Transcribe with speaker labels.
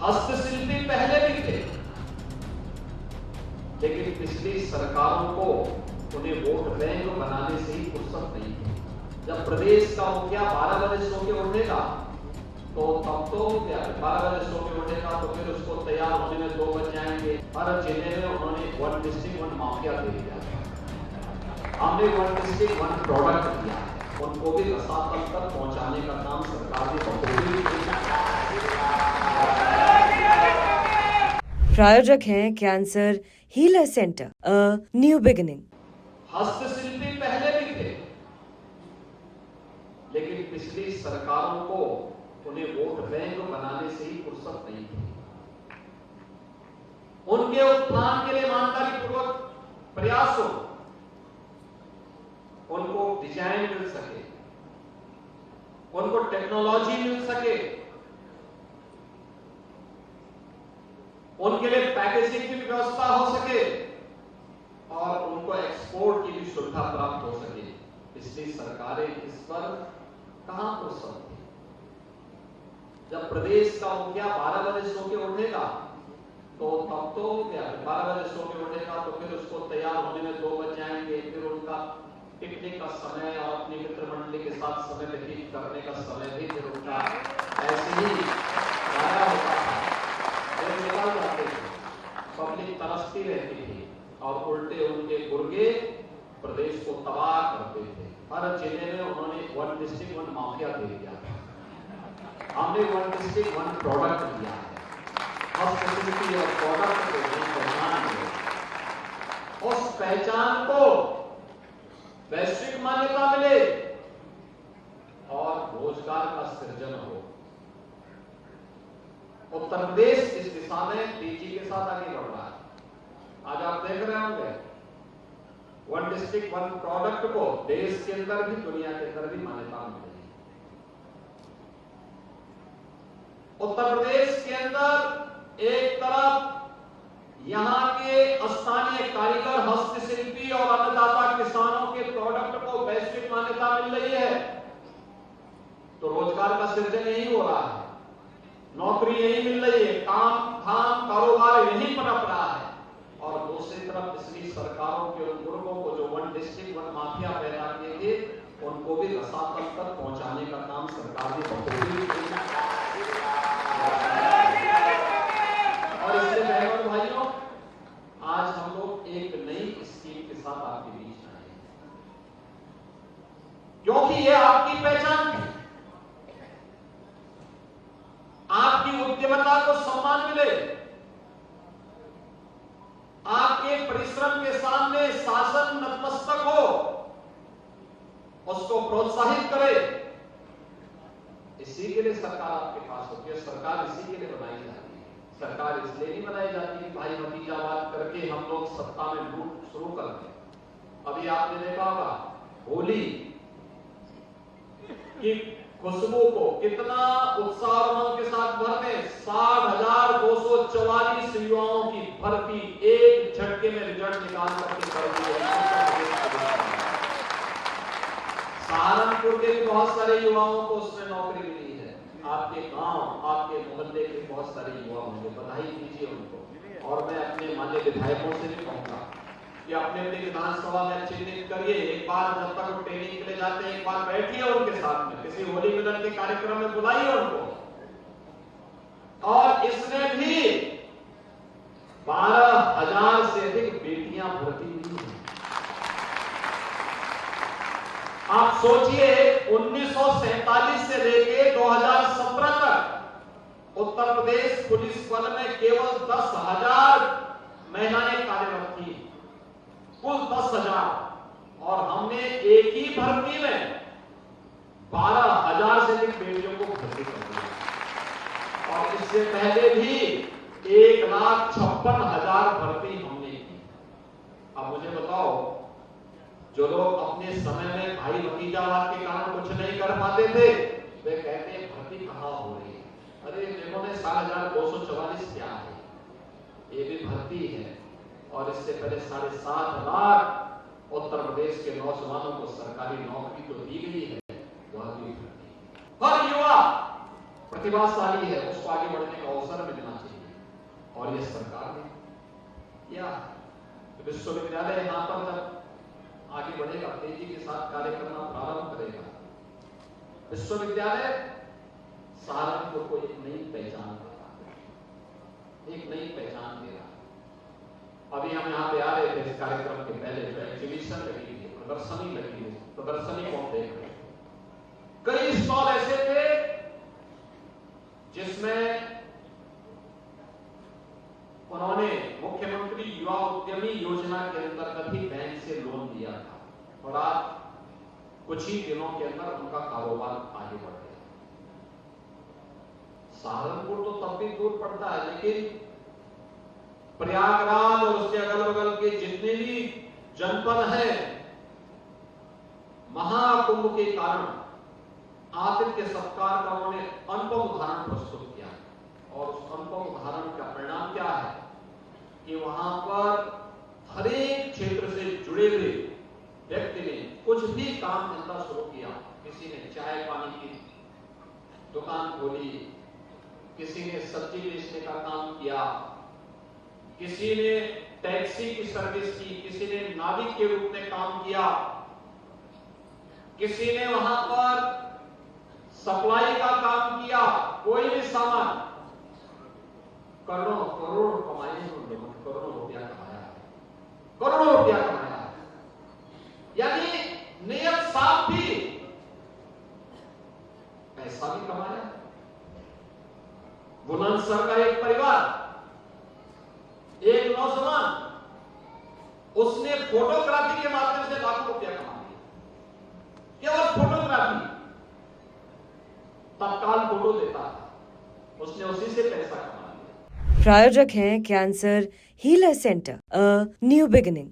Speaker 1: हस्तशिल्पी पहले भी थे, लेकिन पिछली सरकारों को उन्हें वोट बैंक बनाने से ही फुर्सत नहीं थी। जब प्रदेश का मुखिया 12 बजे सो के उठेगा तो तब तो क्या 12 बजे सो के उठेगा तो फिर उसको तैयार होने में 2 बज जाएंगे। हर जिले में उन्होंने 1 डिस्ट्रिक्ट 1 माफिया दे दिया। हमने 1 डिस्ट्रिक्ट 1 प्रोडक्ट दिया, उनको भी रसातल तक पहुंचाने का काम सरकार ने बखूबी किया।
Speaker 2: प्रायोजक हैं cancer healer centre, a new beginning.
Speaker 1: हस्तशिल्पी पहले भी थे, लेकिन पिछली सरकारों को उन्हें वोट बैंक बनाने से ही फुर्सत नहीं थी। उनके उत्थान के लिए ईमानदारी पूर्वक प्रयास हो, उनको डिजाइन मिल सके, उनको टेक्नोलॉजी मिल सके, उनके लिए पैकेजिंग की व्यवस्था हो सके और उनको एक्सपोर्ट की भी सुविधा प्राप्त हो सके। पिछली सरकारें इस पर कहां फुर्सत थी। जब प्रदेश का मुखिया 12 बजे सो के उठेगा तो तब तो क्या 12 बजे सो के उठेगा तो फिर उसको तैयार होने में 2 बज जाएंगे। फिर उनका पिकनिक का समय और अपनी मित्र मंडली के साथ समय व्यतीत करने का समय भी फिर उनका ऐसे ही गाया होता था। निकल जाते थे, पब्लिक तरसती रहती थी और उल्टे उनके गुर्गे प्रदेश को तबाह करते थे। हर जिले में उन्होंने 1 डिस्ट्रिक्ट 1 माफिया दे दिया। हमने 1 डिस्ट्रिक्ट 1 प्रोडक्ट दिया है। हस्तशिल्पी और प्रोडक्ट को पहचान मिले, उस पहचान को वैश्विक मान्यता मिले और रोजगार का सृजन हो। उत्तर प्रदेश इस दिशा में तेजी के साथ आगे बढ़ रहा है। आज आप देख रहे होंगे 1 डिस्ट्रिक्ट 1 प्रोडक्ट को देश के अंदर भी दुनिया के अंदर भी मान्यता मिल रही है। उत्तर प्रदेश के अंदर एक तरफ यहां के स्थानीय कारीगर, हस्तशिल्पी और अन्नदाता किसानों के प्रोडक्ट को वैश्विक मान्यता मिल रही है तो रोजगार का सृजन यही हो रहा है, नौकरी यही मिल रही है, काम धाम कारोबार यही पनप रहा है। और दूसरी तरफ पिछली सरकारों के उन गुर्गों को जो 1 डिस्ट्रिक्ट 1 माफिया पैदा किए थे उनको भी रसातल तक पहुंचाने का काम सरकार ने बखूबी किया। और इसलिए बहनों भाइयों, आज हम लोग एक नई स्कीम के साथ आपके बीच आए हैं, क्योंकि ये आपकी पहचान थी। आपकी उद्यमता को सम्मान मिले, आपके परिश्रम के सामने शासन नतमस्तक हो, उसको प्रोत्साहित करे। इसी के लिए सरकार आपके पास होती है। सरकार इसी के लिए बनाई जाती है। सरकार इसलिए नहीं बनाई जाती कि भाई भतीजावाद करके हम लोग सत्ता में लूट शुरू कर दें। अभी आपने देखा होगा होली की खुशबू को कितना उत्साह और उमंग के साथ भरते। 60,244 युवाओं की भर्ती एक झटके में रिजल्ट निकाल करके कर दी है। सहारनपुर के भी बहुत सारे युवाओं को उसमें नौकरी मिली है। आपके गांव, आपके मोहल्ले के बहुत सारे युवा होंगे, बधाई दीजिए उनको। और मैं अपने मान्य विधायकों से भी कहूंगा कि अपने अपने विधानसभा में चिन्हित करिए। एक बार जब तक वो ट्रेनिंग के लिए जाते हैं, एक बार बैठिए उनके साथ में, किसी होली मिलन के कार्यक्रम में बुलाइए उनको। और इसमें भी 12,000 से अधिक बेटियां भर्ती हुई हैं। आप सोचिए 1947 से लेकर 2017 तक उत्तर प्रदेश पुलिस बल में केवल 10,000 महिलाएं कार्यरत थी, कुल 10,000। और हमने एक ही भर्ती में 12,000 से अधिक बेटियों को भर्ती कर दिया। और इससे पहले भी 1,56,000 भर्ती हमने की। अब मुझे बताओ, जो लोग अपने समय में भाई भतीजावाद के कारण कुछ नहीं कर पाते थे, वे कहते हैं भर्ती कहां हो रही है। अरे देखो ने 7,244 क्या है, ये भी भर्ती है। और इससे पहले 7.5 लाख उत्तर प्रदेश के नौजवानों को सरकारी नौकरी तो दी गई है, वह भी भर्ती। हर युवा प्रतिभाशाली है, उसको आगे बढ़ने का अवसर मिलना चाहिए। तो विश्वविद्यालय यहाँ पर जब आगे बढ़ेगा, तेजी के साथ कार्य करना प्रारंभ करेगा, विश्वविद्यालय सहारनपुर को एक नई पहचान देगा, एक नई पहचान देगा। अभी हम यहाँ पे आ रहे थे इस कार्यक्रम के पहले, जो एग्जीबिशन लगी थी, प्रदर्शनी लगी थी, प्रदर्शनी को हम देख रहे थे। कई स्टॉल ऐसे थे जिसमें उन्होंने मुख्यमंत्री युवा उद्यमी योजना के अंतर्गत ही बैंक से लोन लिया था और आज कुछ ही दिनों के अंदर उनका कारोबार आगे बढ़ गया। सहारनपुर तो तब भी दूर पड़ता है, लेकिन प्रयागराज और उसके अगल बगल के जितने भी जनपद हैं, महाकुंभ के कारण आतिथ्य सत्कार का उन्होंने अनुपम उदाहरण प्रस्तुत किया और उस अनुपम उदाहरण का परिणाम क्या है कि वहां पर हर एक क्षेत्र से जुड़े हुए व्यक्ति ने कुछ भी काम धंधा शुरू किया। किसी ने चाय पानी की दुकान खोली, किसी ने सब्जी बेचने का काम किया, किसी ने टैक्सी की सर्विस की, किसी ने नाविक के रूप में काम किया, किसी ने वहां पर सप्लाई का काम किया। कोई भी सामान, करोड़ों करोड़ कमाए हैं उन लोगों ने, करोड़ों रुपया कमाया है, करोड़ों रुपया कमाया है। यानी नियत साफ भी, पैसा भी कमाया। बुलंदशहर का एक परिवार, एक नौजवान, उसने फोटोग्राफी के माध्यम से लाखों रुपया कमा लिया। केवल फोटोग्राफी, तत्काल फोटो देता था, उसने उसी से पैसा कमा लिया।
Speaker 2: प्रायोजक हैं cancer healer centre, a new beginning.